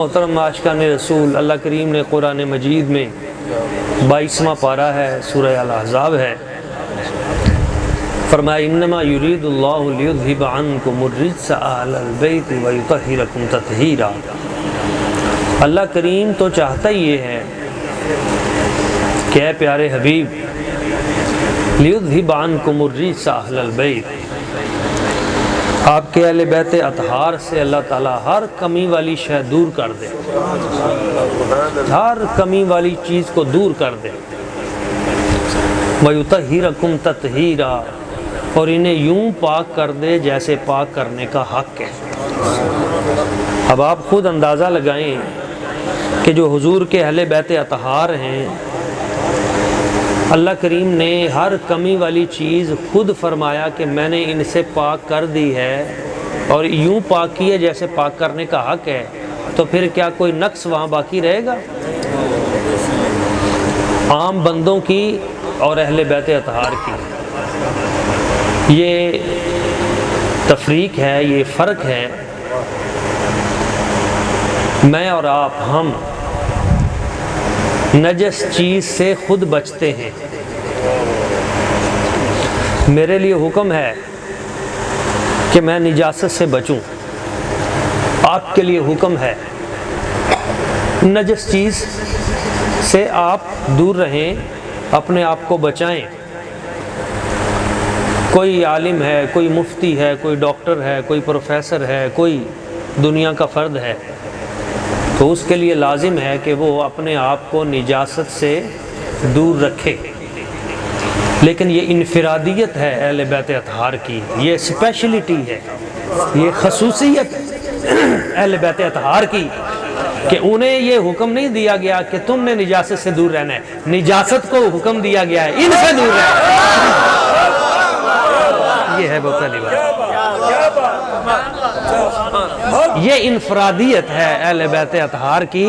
محترم عاشقان رسول، اللہ کریم نے قرآن مجید میں 22واں پارہ ہے، سورہ الاحزاب ہے، فرمایا انما یرید اللہ لیذھب عنکم الرجس اہل البیت ویطہرکم تطہیرا۔ اللہ کریم تو چاہتا یہ ہے کہ اے پیارے حبیب، لیذھب عنکم الرجس اہل البیت، آپ کے اہل بیت اطہار سے اللہ تعالیٰ ہر کمی والی شے دور کر دے، ہر کمی والی چیز کو دور کر دے، وَيُطَهِّرَكُمْ تَطْهِيرًا، اور انہیں یوں پاک کر دے جیسے پاک کرنے کا حق ہے۔ اب آپ خود اندازہ لگائیں کہ جو حضور کے اہل بیت اطہار ہیں، اللہ کریم نے ہر کمی والی چیز خود فرمایا کہ میں نے ان سے پاک کر دی ہے، اور یوں پاک کی ہے جیسے پاک کرنے کا حق ہے، تو پھر کیا کوئی نقص وہاں باقی رہے گا؟ عام بندوں کی اور اہل بیت اطہار کی یہ تفریق ہے، یہ فرق ہے۔ میں اور آپ ہم نجس چیز سے خود بچتے ہیں۔ میرے لیے حکم ہے کہ میں نجاست سے بچوں، آپ کے لیے حکم ہے نجس چیز سے آپ دور رہیں، اپنے آپ کو بچائیں۔ کوئی عالم ہے، کوئی مفتی ہے، کوئی ڈاکٹر ہے، کوئی پروفیسر ہے، کوئی دنیا کا فرد ہے، تو اس کے لیے لازم ہے کہ وہ اپنے آپ کو نجاست سے دور رکھے، لیکن یہ انفرادیت ہے اہل بیت اطہار کی، یہ اسپیشلٹی ہے، یہ خصوصیت ہے اہل بیت اطہار کی کہ انہیں یہ حکم نہیں دیا گیا کہ تم نے نجاست سے دور رہنا ہے، نجاست کو حکم دیا گیا ہے ان سے دور رہنا ہے۔ یہ ہے وہ پہلی بات، یہ انفرادیت ہے اہل بیت اطہار کی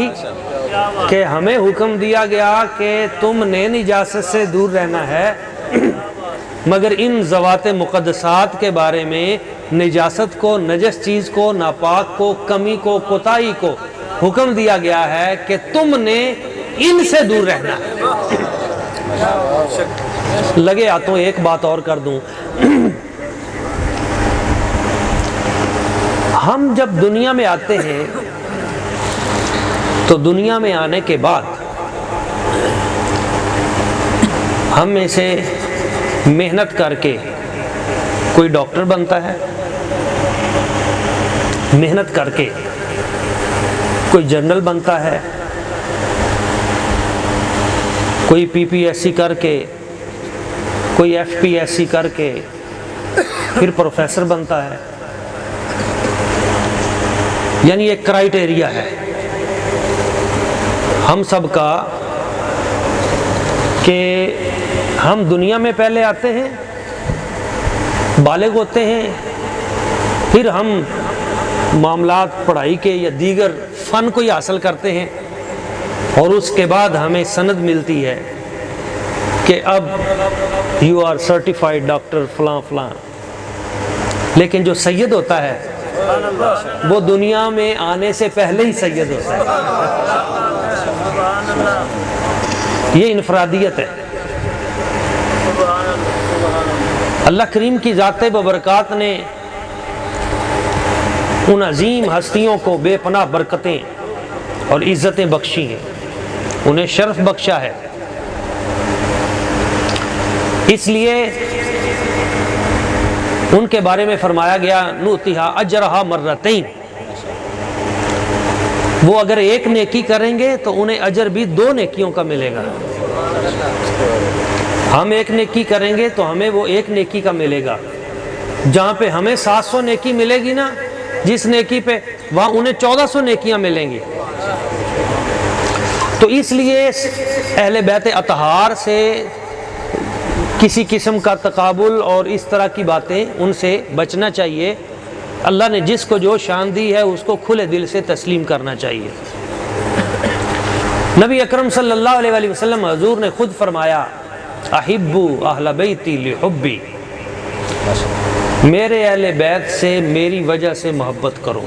کہ ہمیں حکم دیا گیا کہ تم نے نجاست سے دور رہنا ہے، مگر ان ذوات مقدسات کے بارے میں نجاست کو، نجس چیز کو، ناپاک کو، کمی کو، کوتاہی کو حکم دیا گیا ہے کہ تم نے ان سے دور رہنا ہے۔ لگے ہاتھوں ایک بات اور کر دوں، ہم جب دنیا میں آتے ہیں تو دنیا میں آنے کے بعد ہم میں سے محنت کر کے کوئی ڈاکٹر بنتا ہے، محنت کر کے کوئی جنرل بنتا ہے، کوئی پی پی ایس سی کر کے، کوئی ایف پی ایس سی کر کے پھر پروفیسر بنتا ہے۔ یعنی ایک کرائیٹیریا ہے ہم سب کا کہ ہم دنیا میں پہلے آتے ہیں، بالغ ہوتے ہیں، پھر ہم معاملات پڑھائی کے یا دیگر فن کو ہی حاصل کرتے ہیں، اور اس کے بعد ہمیں سند ملتی ہے کہ اب یو آر سرٹیفائیڈ ڈاکٹر فلاں فلاں۔ لیکن جو سید ہوتا ہے وہ دنیا میں آنے سے پہلے ہی سید ہوتا ہے۔ یہ انفرادیت ہے۔ اللہ کریم کی ذات ببرکات نے ان عظیم ہستیوں کو بے پناہ برکتیں اور عزتیں بخشی ہیں، انہیں شرف بخشا ہے، اس لیے ان کے بارے میں فرمایا گیا نؤتیہا اجرہا مرتین، وہ اگر ایک نیکی کریں گے تو انہیں اجر بھی 2 نیکیوں کا ملے گا۔ ہم ایک نیکی کریں گے تو ہمیں وہ 1 نیکی کا ملے گا، جہاں پہ ہمیں 700 نیکی ملے گی نا جس نیکی پہ، وہاں انہیں 1400 نیکیاں ملیں گی۔ تو اس لیے اہل بیت اطہار سے کسی قسم کا تقابل اور اس طرح کی باتیں ان سے بچنا چاہیے۔ اللہ نے جس کو جو شان دی ہے اس کو کھلے دل سے تسلیم کرنا چاہیے۔ نبی اکرم صلی اللہ علیہ وآلہ وسلم حضور نے خود فرمایا احبو اہل بیتی لحبی، میرے اہل بیت سے میری وجہ سے محبت کرو۔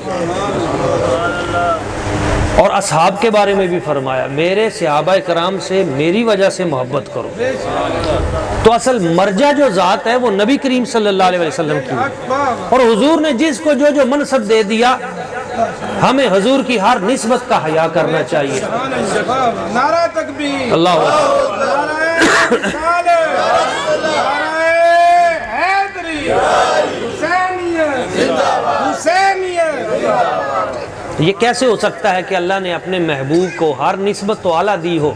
اور اصحاب کے بارے میں بھی فرمایا میرے صحابہ کرام سے میری وجہ سے محبت کرو۔ تو اصل مرجع جو ذات ہے وہ نبی کریم صلی اللہ علیہ وسلم کی ہے، اور حضور نے جس کو جو منصب دے دیا ہمیں حضور کی ہر نسبت کا حیا کرنا چاہیے۔ نعرہ تکبیر، اللہ اکبر۔ نعرہ رسالت، نعرہ حیدری، حسینیت، حسینیت۔ یہ کیسے ہو سکتا ہے کہ اللہ نے اپنے محبوب کو ہر نسبت تو اعلیٰ دی ہو،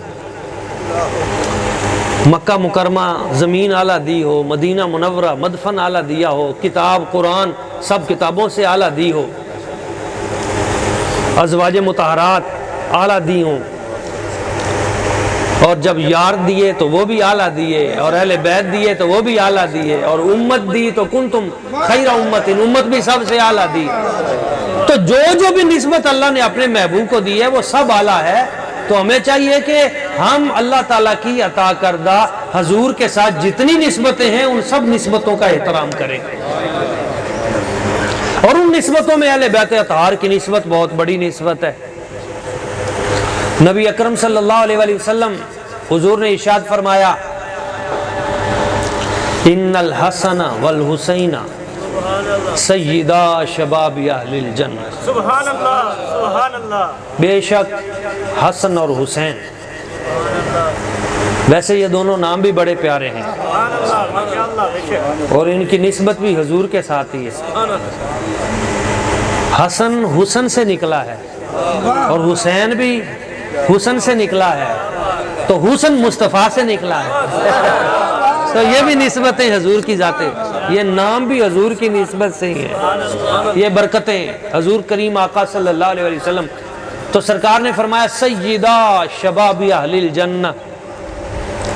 مکہ مکرمہ زمین اعلیٰ دی ہو، مدینہ منورہ مدفن اعلیٰ دیا ہو، کتاب قرآن سب کتابوں سے اعلیٰ دی ہو، ازواج مطہرات اعلیٰ دی ہوں، اور جب یار دیے تو وہ بھی اعلیٰ دیے، اور اہل بیت دیے تو وہ بھی اعلیٰ دیے، اور امت دی تو کنتم خیر امت، امت بھی سب سے اعلیٰ دی۔ تو جو بھی نسبت اللہ نے اپنے محبوب کو دی ہے وہ سب اعلیٰ ہے۔ تو ہمیں چاہیے کہ ہم اللہ تعالیٰ کی عطا کردہ حضور کے ساتھ جتنی نسبتیں ہیں ان سب نسبتوں کا احترام کریں، اور ان نسبتوں میں اہل بیت اطہار کی نسبت بہت بڑی نسبت ہے۔ نبی اکرم صلی اللہ علیہ وآلہ وسلم حضور نے ارشاد فرمایا ان الحسن والحسین سیدا شباب اہل الجنہ، سبحان اللہ، سبحان اللہ۔ بے شک حسن اور حسین، ویسے یہ دونوں نام بھی بڑے پیارے ہیں سبحان اللہ، ماشاء اللہ، بے شک۔ اور ان کی نسبت بھی حضور کے ساتھ ہی ہے۔ حسن حسن سے نکلا ہے اور حسین بھی حسن سے نکلا ہے، تو حسن مصطفیٰ سے نکلا ہے۔ تو یہ بھی نسبتیں حضور کی ذاتیں، یہ نام بھی حضور کی نسبت سے ہی ہیں، یہ برکتیں حضور کریم آقا صلی اللہ علیہ وسلم۔ تو سرکار نے فرمایا سیدہ شباب اہل الجنہ،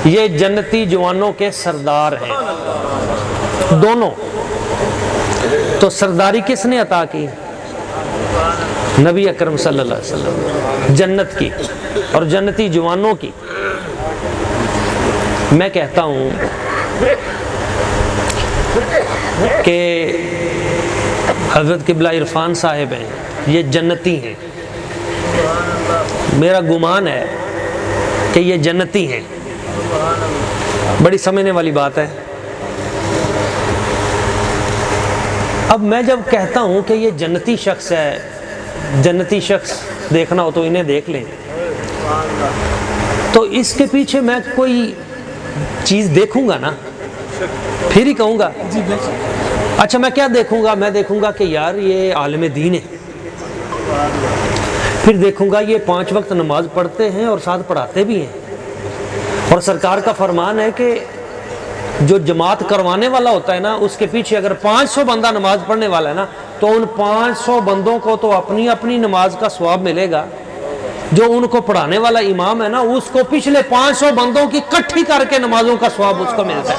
یہ جنتی جوانوں کے سردار ہیں دونوں۔ تو سرداری کس نے عطا کی؟ نبی اکرم صلی اللہ علیہ وسلم، جنت کی اور جنتی جوانوں کی۔ میں کہتا ہوں کہ حضرت قبلہ عرفان صاحب ہیں، یہ جنتی ہیں، میرا گمان ہے کہ یہ جنتی ہیں۔ بڑی سمجھنے والی بات ہے۔ اب میں جب کہتا ہوں کہ یہ جنتی شخص ہے، جنتی شخص دیکھنا ہو تو انہیں دیکھ لیں، تو اس کے پیچھے میں کوئی چیز دیکھوں گا نا، پھر ہی کہوں گا۔ اچھا میں کیا دیکھوں گا؟ میں دیکھوں گا کہ یار یہ عالم دین ہے، پھر دیکھوں گا یہ 5 وقت نماز پڑھتے ہیں اور ساتھ پڑھاتے بھی ہیں، اور سرکار کا فرمان ہے کہ جو جماعت کروانے والا ہوتا ہے نا، اس کے پیچھے اگر 500 بندہ نماز پڑھنے والا ہے نا، تو ان 500 بندوں کو تو اپنی اپنی نماز کا ثواب ملے گا، جو ان کو پڑھانے والا امام ہے نا اس کو پچھلے 500 بندوں کی کٹھی کر کے نمازوں کا ثواب اس کو ملتا ہے۔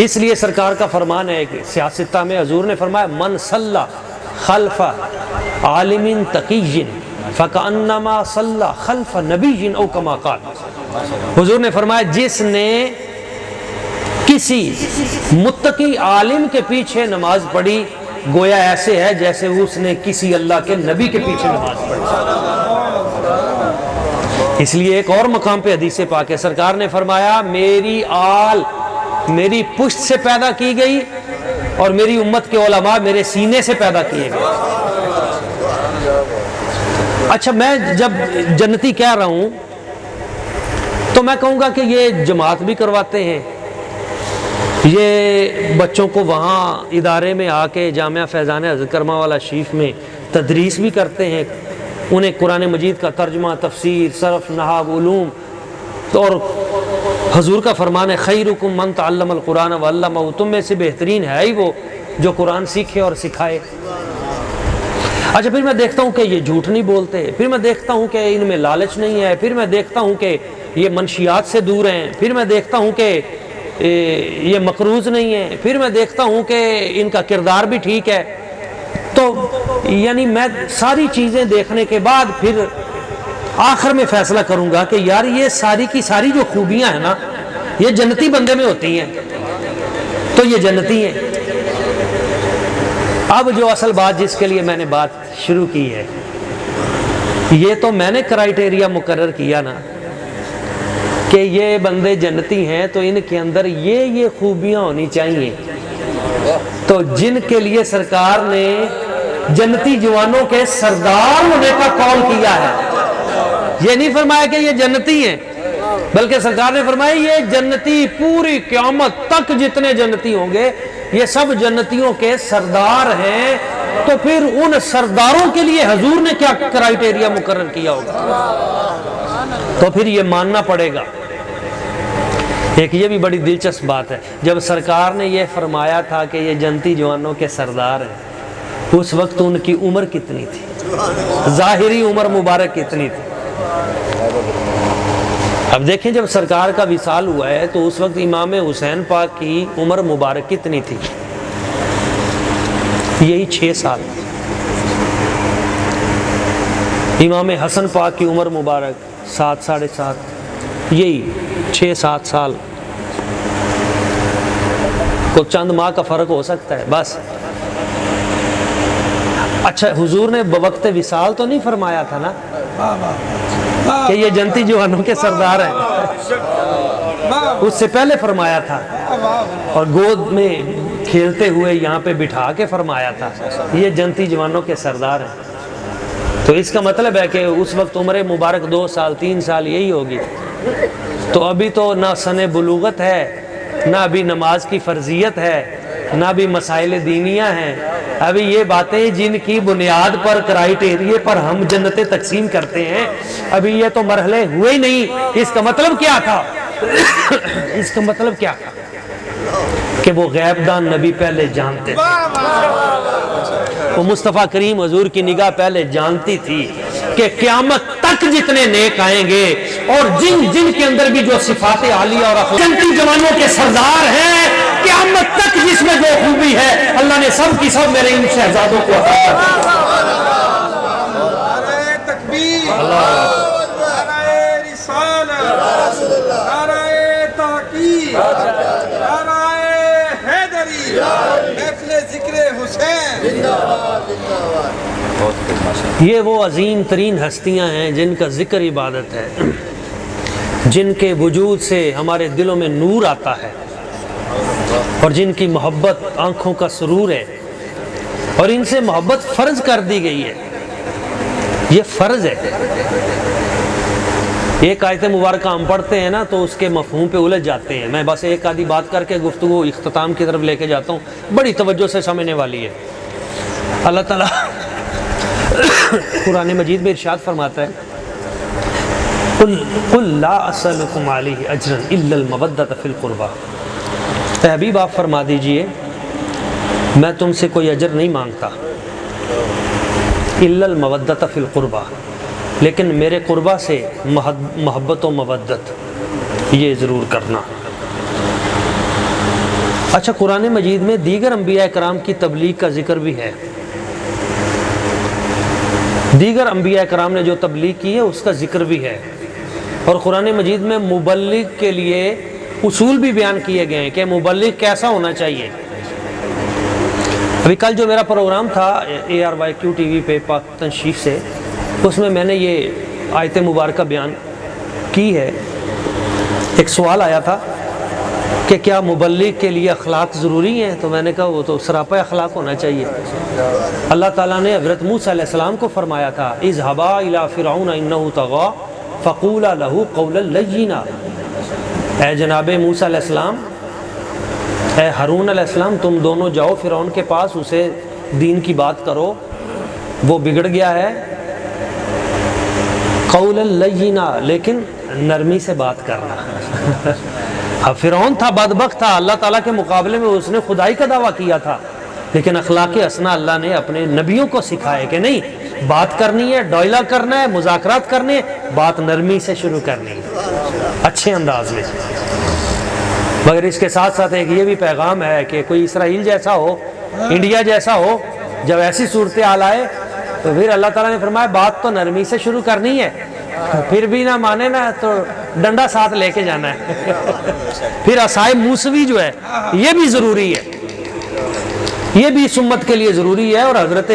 اس لیے سرکار کا فرمان ہے کہ سیاستہ میں حضور نے فرمایا من صلی خلف عالم تقی فکأنما صلی خلف نبی او کما قال، حضور نے فرمایا جس نے کسی متقی عالم کے پیچھے نماز پڑھی گویا ایسے ہے جیسے اس نے کسی اللہ کے نبی کے پیچھے نماز پڑھی۔ اس لیے ایک اور مقام پہ حدیث پاک ہے، سرکار نے فرمایا میری آل میری پشت سے پیدا کی گئی اور میری امت کے علماء میرے سینے سے پیدا کیے گئے۔ اچھا میں جب جنتی کہہ رہا ہوں تو میں کہوں گا کہ یہ جماعت بھی کرواتے ہیں، یہ بچوں کو وہاں ادارے میں آ کے جامعہ فیضان حضرت کرما والا شریف میں تدریس بھی کرتے ہیں، انہیں قرآن مجید کا ترجمہ، تفسیر، صرف، نحو، علوم، اور حضور کا فرمان ہے خیرکم من تعلم القرآن وعلمہ، تم میں سے بہترین ہے ہی وہ جو قرآن سیکھے اور سکھائے۔ اچھا پھر میں دیکھتا ہوں کہ یہ جھوٹ نہیں بولتے، پھر میں دیکھتا ہوں کہ ان میں لالچ نہیں ہے، پھر میں دیکھتا ہوں کہ یہ منشیات سے دور ہیں، پھر میں دیکھتا ہوں کہ یہ مقروض نہیں ہے، پھر میں دیکھتا ہوں کہ ان کا کردار بھی ٹھیک ہے۔ تو یعنی میں ساری چیزیں دیکھنے کے بعد پھر آخر میں فیصلہ کروں گا کہ یار یہ ساری کی ساری جو خوبیاں ہیں نا یہ جنتی بندے میں ہوتی ہیں، تو یہ جنتی ہیں۔ اب جو اصل بات جس کے لیے میں نے بات شروع کی ہے، یہ تو میں نے کرائیٹیریا مقرر کیا نا کہ یہ بندے جنتی ہیں تو ان کے اندر یہ خوبیاں ہونی چاہیے، تو جن کے لیے سرکار نے جنتی جوانوں کے سردار ہونے کا قول کیا ہے، یہ نہیں فرمایا کہ یہ جنتی ہیں، بلکہ سرکار نے فرمایا یہ جنتی پوری قیامت تک جتنے جنتی ہوں گے یہ سب جنتیوں کے سردار ہیں۔ تو پھر ان سرداروں کے لیے حضور نے کیا کرائیٹیریا مقرر کیا ہوگا، تو پھر یہ ماننا پڑے گا۔ ایک یہ بھی بڑی دلچسپ بات ہے، جب سرکار نے یہ فرمایا تھا کہ یہ جنتی جوانوں کے سردار ہیں، اس وقت ان کی عمر کتنی تھی؟ ظاہری عمر مبارک کتنی تھی؟ اب دیکھیں جب سرکار کا وصال ہوا ہے تو اس وقت امام حسین پاک کی عمر مبارک کتنی تھی؟ یہی 6 سال۔ امام حسن پاک کی عمر مبارک 7 ساڑھے 7، یہی 6-7 سال، کو چند ماہ کا فرق ہو سکتا ہے بس۔ اچھا حضور نے بوقت وصال تو نہیں فرمایا تھا نا کہ یہ جنتی جوانوں کے سردار ہیں، اس سے پہلے فرمایا تھا، اور گود میں کھیلتے ہوئے یہاں پہ بٹھا کے فرمایا تھا یہ جنتی جوانوں کے سردار ہیں۔ تو اس کا مطلب ہے کہ اس وقت عمر مبارک 2 سال 3 سال یہی ہوگی، تو ابھی تو نہ سن بلوغت ہے، نہ ابھی نماز کی فرضیت ہے، نہ بھی مسائل دینیہ ہیں، ابھی یہ باتیں جن کی بنیاد پر کرائیٹیریے پر ہم جنتیں تقسیم کرتے ہیں ابھی یہ تو مرحلے ہوئے ہی نہیں۔ اس کا مطلب کیا تھا؟ اس کا مطلب کیا تھا کہ وہ غیب دان نبی پہلے جانتے تھے، وہ مصطفیٰ کریم حضور کی نگاہ پہلے جانتی تھی کہ قیامت تک جتنے نیک آئیں گے اور جن کے اندر بھی جو صفات عالیہ اور جنتی جوانوں کے سردار ہیں، قیامت تک جس میں جو خوبی ہے اللہ نے سب کی سب میرے ان شہزادوں کو عطا کر دی۔ نعرہ تکبیر، نعرہ رسالت، نعرہ تحقیق، نعرہ حیدری، محفل ذکر حسین۔ یہ وہ عظیم ترین ہستیاں ہیں جن کا ذکر عبادت ہے، جن کے وجود سے ہمارے دلوں میں نور آتا ہے، اور جن کی محبت آنکھوں کا سرور ہے، اور ان سے محبت فرض کر دی گئی ہے، یہ فرض ہے۔ ایک آیت مبارکہ ہم پڑھتے ہیں نا تو اس کے مفہوم پہ الجھ جاتے ہیں، میں بس ایک آدھی بات کر کے گفتگو اختتام کی طرف لے کے جاتا ہوں، بڑی توجہ سے سمجھنے والی ہے۔ اللہ تعالیٰ قرآن مجید میں ارشاد فرماتا ہے قُلْ لَا أَسْأَلُكُمْ عَلَيْهِ أَجْرًا إِلَّا الْمَوَدَّةَ فِي الْقُرْبَى، اے حبیب آپ فرما دیجئے میں تم سے کوئی اجر نہیں مانگتا، إِلَّا الْمَوَدَّةَ فِي الْقُرْبَى، لیکن میرے قربہ سے محبت و مودت یہ ضرور کرنا۔ اچھا قرآن مجید میں دیگر انبیاء کرام کی تبلیغ کا ذکر بھی ہے، دیگر انبیاء کرام نے جو تبلیغ کی ہے اس کا ذکر بھی ہے، اور قرآن مجید میں مبلغ کے لیے اصول بھی بیان کیے گئے ہیں کہ مبلغ کیسا ہونا چاہیے۔ ابھی کل جو میرا پروگرام تھا ARYQ ٹی وی پہ پاک تنشیف سے، اس میں میں نے یہ آیت مبارکہ بیان کی ہے۔ ایک سوال آیا تھا کہ کیا مبلغ کے لیے اخلاق ضروری ہیں، تو میں نے کہا وہ تو سراپا اخلاق ہونا چاہیے۔ اللہ تعالیٰ نے حضرت موسیٰ علیہ السلام کو فرمایا تھا اذهبا الى فرعون انه طغى فقولا له قولا لینا، اے جناب موسیٰ علیہ السلام، اے ہارون علیہ السلام، تم دونوں جاؤ فرعون کے پاس، اسے دین کی بات کرو، وہ بگڑ گیا ہے، قولا لینا، لیکن نرمی سے بات کرنا۔ اب فرعون تھا، بدبخت تھا، اللہ تعالیٰ کے مقابلے میں اس نے خدائی کا دعویٰ کیا تھا، لیکن اخلاق حسنہ اللہ نے اپنے نبیوں کو سکھائے کہ نہیں، بات کرنی ہے، ڈوئلہ کرنا ہے، مذاکرات کرنے، بات نرمی سے شروع کرنی ہے، اچھے انداز میں۔ مگر اس کے ساتھ ساتھ ایک یہ بھی پیغام ہے کہ کوئی اسرائیل جیسا ہو، انڈیا جیسا ہو، جب ایسی صورتحال آئے تو پھر اللہ تعالیٰ نے فرمایا بات تو نرمی سے شروع کرنی ہے، پھر بھی نہ مانے نا تو ڈنڈا ساتھ لے کے جانا ہے۔ پھر عصائے موسوی جو ہے یہ بھی ضروری ہے۔ یہ بھی اس امت کے لیے ضروری ہے، اور حضرت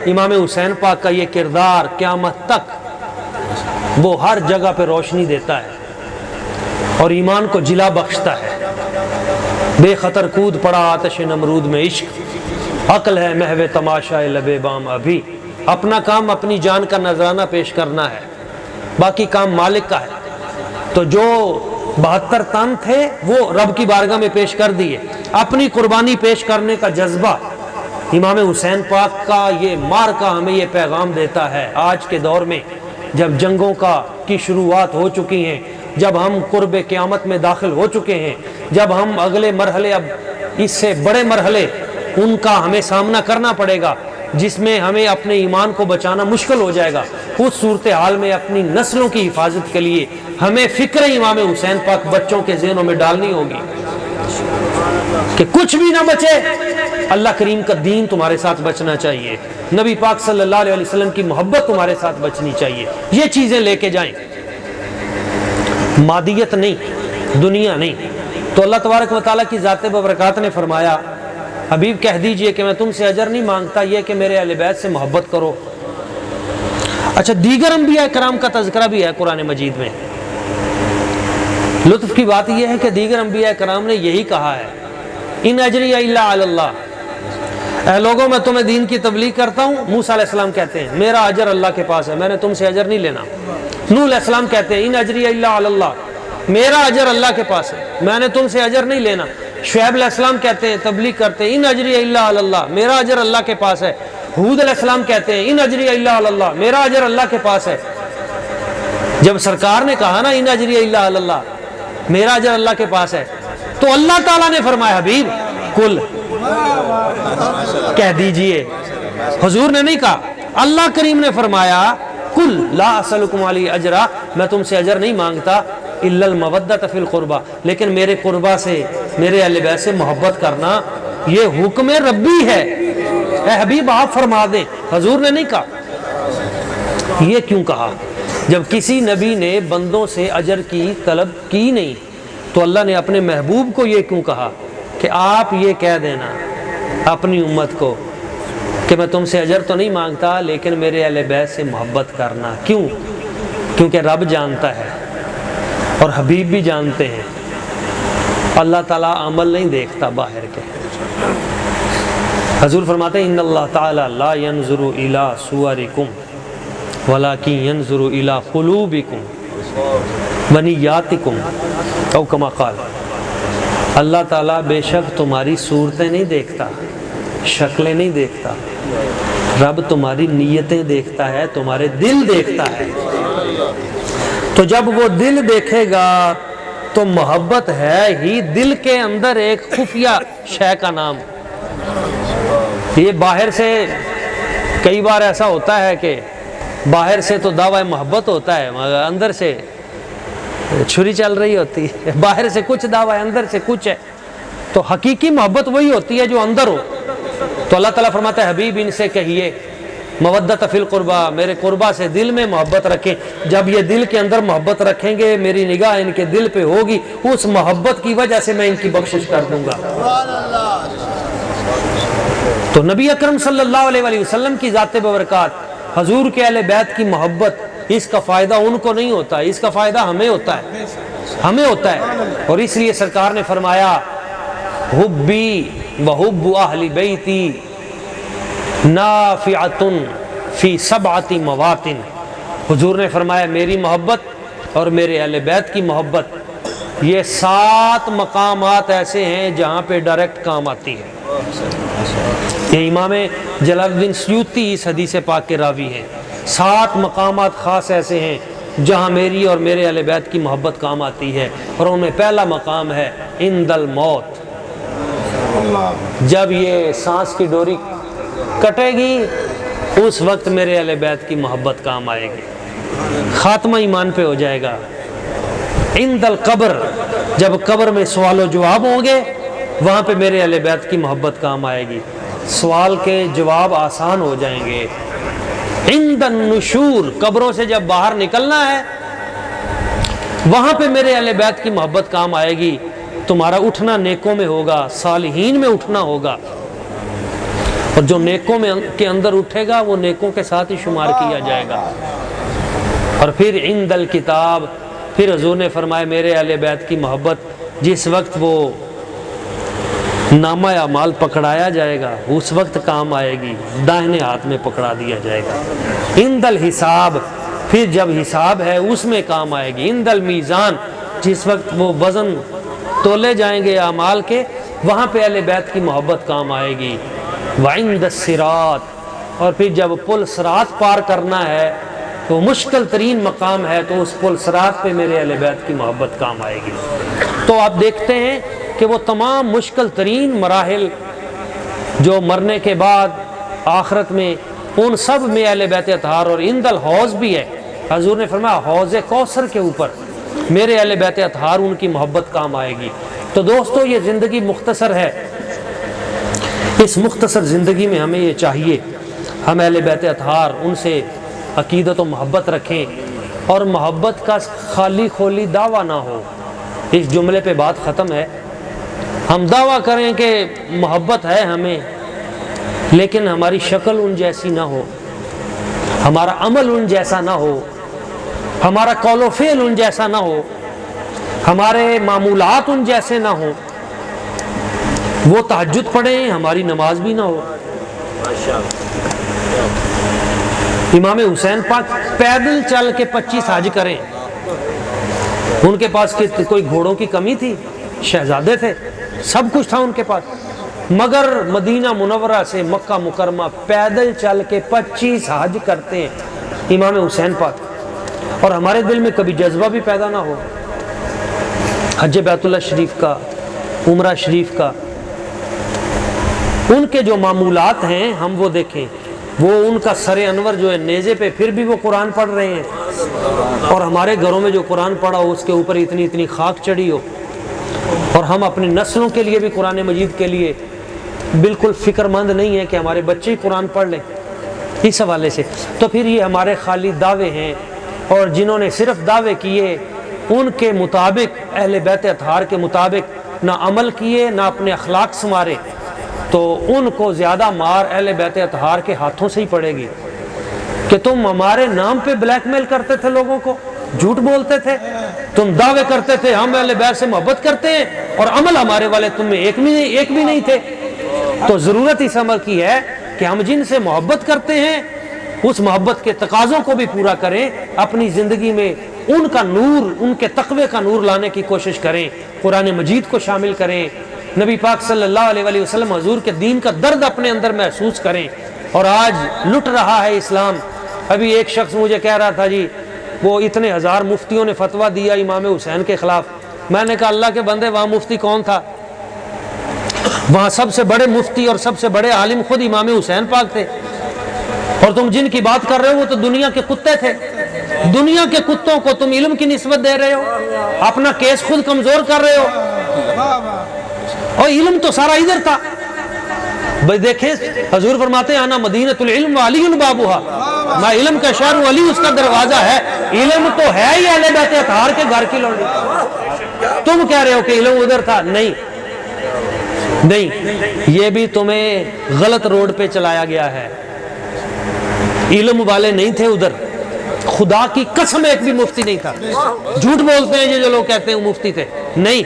امام حسین پاک کا یہ کردار قیامت تک وہ ہر جگہ پہ روشنی دیتا ہے اور ایمان کو جلا بخشتا ہے۔ بے خطر کود پڑا آتش نمرود میں عشق، عقل ہے محو تماشا لبے بام ابھی۔ اپنا کام اپنی جان کا نذرانہ پیش کرنا ہے، باقی کام مالک کا ہے۔ تو جو 72 تن تھے وہ رب کی بارگاہ میں پیش کر دیے، اپنی قربانی پیش کرنے کا جذبہ امام حسین پاک کا یہ مارکہ ہمیں یہ پیغام دیتا ہے۔ آج کے دور میں جب جنگوں کی شروعات ہو چکی ہیں، جب ہم قرب قیامت میں داخل ہو چکے ہیں، جب ہم اگلے مرحلے، اب اس سے بڑے مرحلے ان کا ہمیں سامنا کرنا پڑے گا، جس میں ہمیں اپنے ایمان کو بچانا مشکل ہو جائے گا، اس صورتحال میں اپنی نسلوں کی حفاظت کے لیے ہمیں فکر امام حسین پاک بچوں کے ذہنوں میں ڈالنی ہوگی کہ کچھ بھی نہ بچے، اللہ کریم کا دین تمہارے ساتھ بچنا چاہیے، نبی پاک صلی اللہ علیہ وسلم کی محبت تمہارے ساتھ بچنی چاہیے۔ یہ چیزیں لے کے جائیں، مادیت نہیں، دنیا نہیں۔ تو اللہ تبارک و تعالیٰ کی ذات ببرکات نے فرمایا، حبیب کہہ دیجئے کہ میں تم سے اجر نہیں مانگتا، یہ کہ میرے اہل بیت سے محبت کرو۔ اچھا، دیگر انبیاء کرام کا تذکرہ بھی ہے قرآن مجید میں۔ لطف کی بات یہ ہے کہ دیگر انبیاء کرام نے یہی کہا ہے، ان اجری الا علی اللہ، اے لوگوں میں تمہیں دین کی تبلیغ کرتا ہوں۔ موسیٰ علیہ السلام کہتے ہیں میرا اجر اللہ کے پاس ہے، میں نے تم سے اجر نہیں لینا۔ نوح علیہ السلام کہتے ہیں ان اجری الا علی اللہ، میرا اجر اللہ کے پاس ہے، میں نے تم سے اجر نہیں لینا۔ شعیب علیہ السلام کہتے ہیں، تبلیغ کرتے ہیں ان اجری الا علی اللہ، میرا اجر اللہ کے پاس ہے۔ ہود علیہ السلام کہتے ہیں ان اجری الا علی اللہ، میرا اجر اللہ کے پاس ہے۔ جب سرکار نے کہا نا ان اجری الا علی اللہ، میرا اجر اللہ کے پاس ہے، تو اللہ تعالیٰ نے فرمایا حبیب کل کہہ دیجئے، حضور نے نہیں کہا، اللہ کریم نے فرمایا کل لا اسألکم علی اجرا، میں تم سے اجر نہیں مانگتا الا المودۃ فی القربہ، لیکن میرے قربہ سے، میرے اہل بیت سے محبت کرنا یہ حکم ربی ہے، اے حبیب آپ فرما دیں۔ حضور نے نہیں کہا۔ یہ کیوں کہا؟ جب کسی نبی نے بندوں سے اجر کی طلب کی نہیں تو اللہ نے اپنے محبوب کو یہ کیوں کہا کہ آپ یہ کہہ دینا اپنی امت کو کہ میں تم سے اجر تو نہیں مانگتا لیکن میرے اہل بیت سے محبت کرنا۔ کیوں؟ کیونکہ رب جانتا ہے اور حبیب بھی جانتے ہیں، اللہ تعالیٰ عمل نہیں دیکھتا باہر کے۔ حضور فرماتے ہیں ان اللہ تعالیٰ لا ينظر الى صورکم ولکن ينظر الى قلوبکم ونیاتکم او کما قال، اللہ تعالیٰ بے شک تمہاری صورتیں نہیں دیکھتا، شکلیں نہیں دیکھتا، رب تمہاری نیتیں دیکھتا ہے، تمہارے دل دیکھتا ہے۔ تو جب وہ دل دیکھے گا تو محبت ہے ہی دل کے اندر ایک خفیہ شے کا نام۔ یہ باہر سے کئی بار ایسا ہوتا ہے کہ باہر سے تو دعوی محبت ہوتا ہے مگر اندر سے چھری چل رہی ہوتی ہے، باہر سے کچھ دعوی اندر سے کچھ ہے۔ تو حقیقی محبت وہی ہوتی ہے جو اندر ہو۔ تو اللہ تعالیٰ فرماتا ہے حبیب ان سے کہیے مودۃ فی القربہ، میرے قربہ سے دل میں محبت رکھیں۔ جب یہ دل کے اندر محبت رکھیں گے میری نگاہ ان کے دل پہ ہوگی، اس محبت کی وجہ سے میں ان کی بخشش کر دوں گا۔ تو نبی اکرم صلی اللہ علیہ وسلم کی ذات ببرکات، حضور کے اہل بیت کی محبت، اس کا فائدہ ان کو نہیں ہوتا، اس کا فائدہ ہمیں ہوتا ہے، ہمیں ہوتا ہے۔ اور اس لیے سرکار نے فرمایا حبی وحب اہل بیتی نافعۃ فی سبعۃ مواطن، حضور نے فرمایا میری محبت اور میرے اہل بیت کی محبت یہ 7 مقامات ایسے ہیں جہاں پہ ڈائریکٹ کام آتی ہے۔ یہ امام جلال الدین سیوطی اس حدیث پاک کے راوی ہیں۔ 7 مقامات خاص ایسے ہیں جہاں میری اور میرے اہل بیت کی محبت کام آتی ہے، اور ان میں پہلا مقام ہے عند الموت، جب یہ سانس کی ڈوری کٹے گی اس وقت میرے اہل بیت کی محبت کام آئے گی، خاتمہ ایمان پہ ہو جائے گا۔ عند القبر، جب قبر میں سوال و جواب ہوں گے وہاں پہ میرے اہل بیت کی محبت کام آئے گی، سوال کے جواب آسان ہو جائیں گے۔ عند النشور، قبروں سے جب باہر نکلنا ہے وہاں پہ میرے اہل بیت کی محبت کام آئے گی، تمہارا اٹھنا نیکوں میں ہوگا، صالحین میں اٹھنا ہوگا۔ اور جو نیکوں میں کے اندر اٹھے گا وہ نیکوں کے ساتھ ہی شمار کیا جائے گا۔ اور پھر عند الکتاب، پھر حضور نے فرمایا میرے اہل بیت کی محبت جس وقت وہ نامہ اعمال پکڑایا جائے گا اس وقت کام آئے گی، داہنے ہاتھ میں پکڑا دیا جائے گا۔ عند الحساب، پھر جب حساب ہے اس میں کام آئے گی۔ عند المیزان، جس وقت وہ وزن تولے جائیں گے اعمال کے، وہاں پہ اہل بیت کی محبت کام آئے گی۔ وعند الصراط، اور پھر جب پل صراط پار کرنا ہے تو مشکل ترین مقام ہے تو اس پل صراط پہ میرے اہل بیت کی محبت کام آئے گی۔ تو آپ دیکھتے ہیں کہ وہ تمام مشکل ترین مراحل جو مرنے کے بعد آخرت میں، ان سب میں اہل بیت اطہار، اور عند الحوض بھی ہے۔ حضور نے فرمایا حوض کوثر کے اوپر میرے اہل بیت اطہار، ان کی محبت کام آئے گی۔ تو دوستو یہ زندگی مختصر ہے، اس مختصر زندگی میں ہمیں یہ چاہیے ہم اہل بیت اطہار ان سے عقیدت و محبت رکھیں، اور محبت کا خالی خولی دعویٰ نہ ہو۔ اس جملے پہ بات ختم ہے۔ ہم دعویٰ کریں کہ محبت ہے ہمیں، لیکن ہماری شکل ان جیسی نہ ہو، ہمارا عمل ان جیسا نہ ہو، ہمارا قول و فعل ان جیسا نہ ہو، ہمارے معمولات ان جیسے نہ ہوں۔ وہ تہجد پڑھیں ہماری نماز بھی نہ ہو۔ امام حسین پاک پیدل چل کے 25 حج کریں، ان کے پاس کوئی گھوڑوں کی کمی تھی؟ شہزادے تھے، سب کچھ تھا ان کے پاس، مگر مدینہ منورہ سے مکہ مکرمہ پیدل چل کے 25 حج کرتے ہیں امام حسین پاک۔ اور ہمارے دل میں کبھی جذبہ بھی پیدا نہ ہو حج بیت اللہ شریف کا، عمرہ شریف کا۔ ان کے جو معمولات ہیں ہم وہ دیکھیں، وہ ان کا سر انور جو ہے نیزے پہ، پھر بھی وہ قرآن پڑھ رہے ہیں، اور ہمارے گھروں میں جو قرآن پڑھا ہو اس کے اوپر اتنی اتنی خاک چڑھی ہو، اور ہم اپنی نسلوں کے لیے بھی قرآن مجید کے لیے بالکل فکر مند نہیں ہے کہ ہمارے بچے ہی قرآن پڑھ لیں اس حوالے سے۔ تو پھر یہ ہمارے خالی دعوے ہیں، اور جنہوں نے صرف دعوے کیے ان کے مطابق، اہل بیت اطہار کے مطابق نہ عمل کیے نہ اپنے اخلاق سنوارے، تو ان کو زیادہ مار اہل بیت اطہار کے ہاتھوں سے ہی پڑے گی کہ تم ہمارے نام پہ بلیک میل کرتے تھے، لوگوں کو جھوٹ بولتے تھے، تم دعوے کرتے تھے ہم اہل بیت سے محبت کرتے ہیں، اور عمل ہمارے والے تم میں ایک بھی نہیں تھے۔ تو ضرورت اس عمل کی ہے کہ ہم جن سے محبت کرتے ہیں اس محبت کے تقاضوں کو بھی پورا کریں، اپنی زندگی میں ان کا نور، ان کے تقوی کا نور لانے کی کوشش کریں، قرآن مجید کو شامل کریں، نبی پاک صلی اللہ علیہ وسلم حضور کے دین کا درد اپنے اندر محسوس کریں۔ اور آج لٹ رہا ہے اسلام۔ ابھی ایک شخص مجھے کہہ رہا تھا جی وہ اتنے ہزار مفتیوں نے فتویٰ دیا امام حسین کے خلاف۔ میں نے کہا اللہ کے بندے وہاں مفتی کون تھا؟ وہاں سب سے بڑے مفتی اور سب سے بڑے عالم خود امام حسین پاک تھے، اور تم جن کی بات کر رہے ہو وہ تو دنیا کے کتے تھے۔ دنیا کے کتوں کو تم علم کی نسبت دے رہے ہو، اپنا کیس خود کمزور کر رہے ہو، اور علم تو سارا ادھر تھا۔ بھائی دیکھیں حضور فرماتے ہیں انا مدینۃ العلم وعلی بابھا، میں علم کا شہر ہوں، علی اس کا دروازہ ہے۔ علم تو ہے ہی اہل بیت اطہار کے گھر کی لونڈی۔ تم کہہ رہے ہو کہ علم ادھر تھا، نہیں، یہ بھی تمہیں غلط روڈ پہ چلایا گیا ہے۔ علم والے نہیں تھے ادھر، خدا کی قسم ایک بھی مفتی نہیں تھا۔ جھوٹ بولتے ہیں یہ جو لوگ کہتے ہیں وہ مفتی تھے، نہیں۔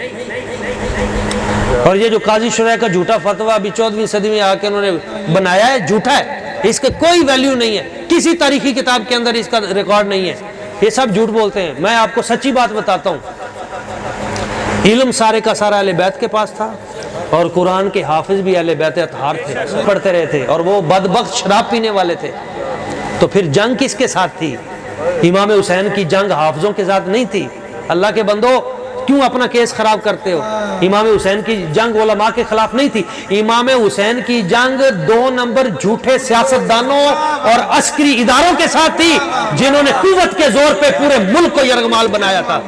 اور یہ جو قاضی شرح کا جھوٹا فتویٰ ابھی 14ویں صدی میں آ کے انہوں نے بنایا ہے، جھوٹا ہے، اس کے کوئی ویلیو نہیں ہے، کسی تاریخی کتاب کے اندر اس کا ریکارڈ نہیں ہے، یہ سب جھوٹ بولتے ہیں۔ میں آپ کو سچی بات بتاتا ہوں، علم سارے کا سارا اہل بیت کے پاس تھا، اور قرآن کے حافظ بھی اہل بیت اطہار تھے، پڑھتے رہے تھے، اور وہ بدبخت شراب پینے والے تھے۔ تو پھر جنگ کس کے ساتھ تھی؟ امام حسین کی جنگ حافظوں کے ساتھ نہیں تھی۔ اللہ کے بندو کیوں اپنا کیس خراب کرتے ہو؟ امام حسین کی جنگ علماء کے خلاف نہیں تھی، امام حسین کی جنگ 2 نمبر جھوٹے سیاستدانوں اور عسکری اداروں کے ساتھ تھی، جنہوں نے قوت کے زور پہ پورے ملک کو یرغمال بنایا تھا،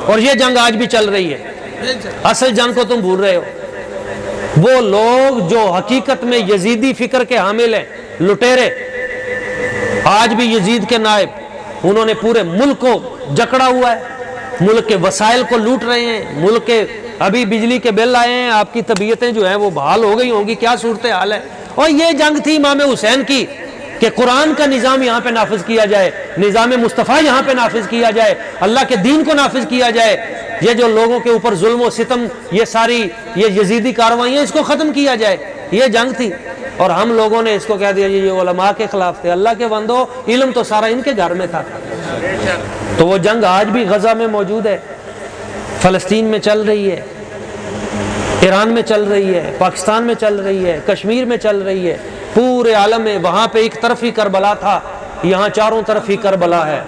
اور یہ جنگ آج بھی چل رہی ہے۔ اصل جنگ کو تم بھول رہے ہو۔ وہ لوگ جو حقیقت میں یزیدی فکر کے حامل ہیں، لٹیرے، آج بھی یزید کے نائب، انہوں نے پورے ملک کو جکڑا ہوا ہے، ملک کے وسائل کو لوٹ رہے ہیں، ملک کے ابھی بجلی کے بل آئے ہیں، آپ کی طبیعتیں جو ہیں وہ بحال ہو گئی ہوں گی، کیا صورتحال ہے؟ اور یہ جنگ تھی امام حسین کی کہ قرآن کا نظام یہاں پہ نافذ کیا جائے، نظام مصطفیٰ یہاں پہ نافذ کیا جائے، اللہ کے دین کو نافذ کیا جائے، یہ جو لوگوں کے اوپر ظلم و ستم، یہ ساری یہ یزیدی کاروائیاں، اس کو ختم کیا جائے، یہ جنگ تھی۔ اور ہم لوگوں نے اس کو کہہ دیا جی یہ علماء کے خلاف تھے۔ اللہ کے بندو، علم تو سارا ان کے گھر میں تھا۔ تو وہ جنگ آج بھی غزہ میں موجود ہے، فلسطین میں چل رہی ہے، ایران میں چل رہی ہے، پاکستان میں چل رہی ہے، کشمیر میں چل رہی ہے، پورے عالم میں۔ وہاں پہ ایک طرف ہی کربلا تھا، یہاں چاروں طرف ہی کربلا ہے۔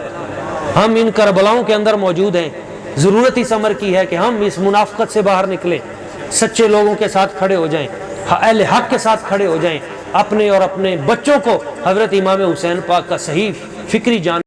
ہم ان کربلاؤں کے اندر موجود ہیں۔ ضرورت اس امر کی ہے کہ ہم اس منافقت سے باہر نکلیں، سچے لوگوں کے ساتھ کھڑے ہو جائیں، اہل حق کے ساتھ کھڑے ہو جائیں، اپنے اور اپنے بچوں کو حضرت امام حسین پاک کا صحیح فکری جان